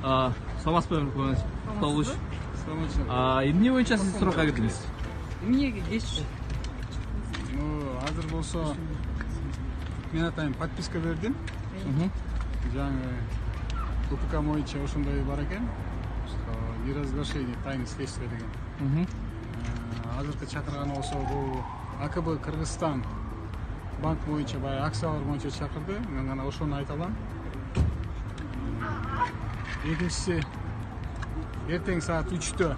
Саламатсызбы, Толуш. Саламатчылык. Эмне боюнча сиз суракка кирдиңиз? Эмнеге кеч? Азыр болсо мен атайын подписка бердим. Жаңы УПК боюнча ошондой бар экен. Неразглашение тайны следствия деген. Азыркы чакырганы болсо бул АКБ Кыргызстан банк боюнча баягы акциялар боюнча чакырды. Мен гана ошону айта алам. Экинчиси эртең саат 3-тө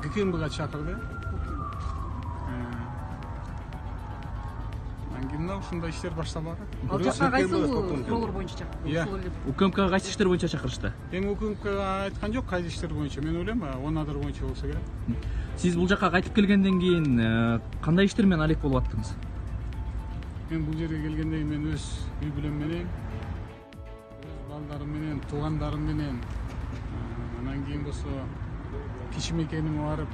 ГКМБга чакырды. Мына ушундай иштер башталып атат. Ал жакка кайсы суроолор боюнча чакырды? УКМКга кайсы иштер боюнча чакырышты? Эми УКМКга айткан жок, кайсы иштер боюнча. Мен ойлойм, онадыр боюнча болсо керек. Сиз бул жакка кайтып келгенден кийин кандай иштер менен алек болуп аттыңыз? Мен бул жерге келгенден кийин мен өз үй бүлөм менен, өз балдарым менен, туугандарым менен, анан кийин болсо кичи мекениме барып,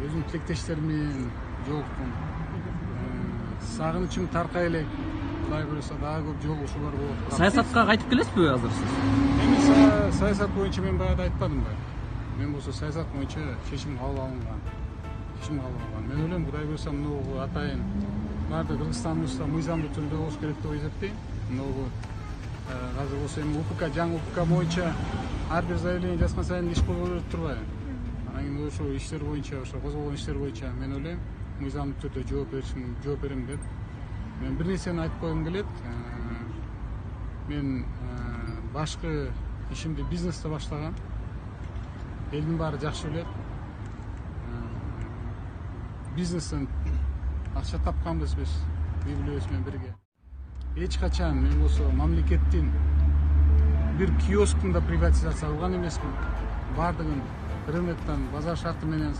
өзүмдүн тилектештерим менен жолуктум. Сагынычым таркай элек. Кудай буюрса дагы көп жолугушуулар болот. Саясатка кайтып келесизби азыр сиз? Эми саясат боюнча мен баягы айтпадымбы? Мен болсо саясат боюнча чечим кабыл алынган. Мен ойлойм, Кудай буюрса могу атайын баардык Кыргызстаныбызда мыйзамдуу түрдө болуш керек деп эсептейм. Могу азыр болсо эми УПК жаңы УПК боюнча ар бир заявление жазган сайын иш козголо берип турбайбы? Анан кийин ошо иштер боюнча, ошо козголгон иштер боюнча мен ойлойм, мыйзамдуу түрдө жооп берем деп. Мен бир нерсени айтып койгум келет. Мен башкы ишимди бизнесте баштагам. Элдин баары жакшы билет. Бизнестен акча тапканбыз биз үй бүлөбүз менен бирге. Эч качан мен болсо мамлекеттин бир киоскун да приватизация кылган эмесмин. Баардыгын рыноктон, базар шарты менен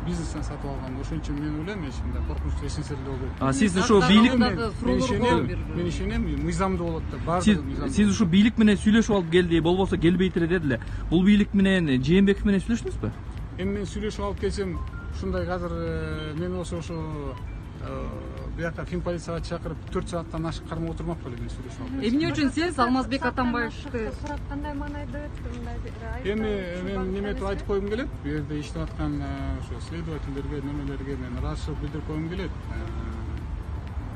бизнестен сатып алган. Ошон үчүн мен ойлойм, эчимде коркунучтуу эсенсиздик болот. Сиз ушу бийлик мен ишенем, мыйзамдуу болот деп, баардыгы мыйзамдуу. Сиз ушу бийлик менен сүйлөшүп алып келди, болбосо келбейт эле дедиле. Бул бийлик менен Жээнбеков менен сүйлөштүңүзбү? Эми мен сүйлөшүп алып келсем, ушундай азыр мен болсо ошо бияка фин полицияга чакырып 4 сааттан ашык кармап отурмак беле мен сүйлөшүп алып. Эмне үчүн сиз Алмазбек Атамбаевди сурап кандай маанайда өттү мындай? Эми мен неметип айтып койгум келет. Бу жерде иштеп аткан ошо следовательдерге, немелерге мен ыраазычылык билдирип койгум келет.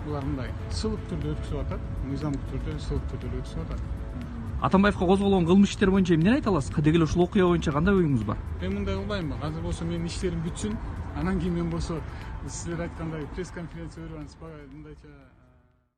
Булар мындай сылык түрдө өткүзүп атат, мыйзамдуу түрдө, сылык түрдө өткүзүп атат. Атамбаевка козголгон кылмыш иштер боюнча эмнени айта аласыз? Деги эле ушул окуя боюнча кандай оюңуз бар? Мен мындай кылбайм. Азыр болсо менин иштерим бүтсүн. Анан кийин мен болсо силер айткандай пресс-конференция берип анан мындайча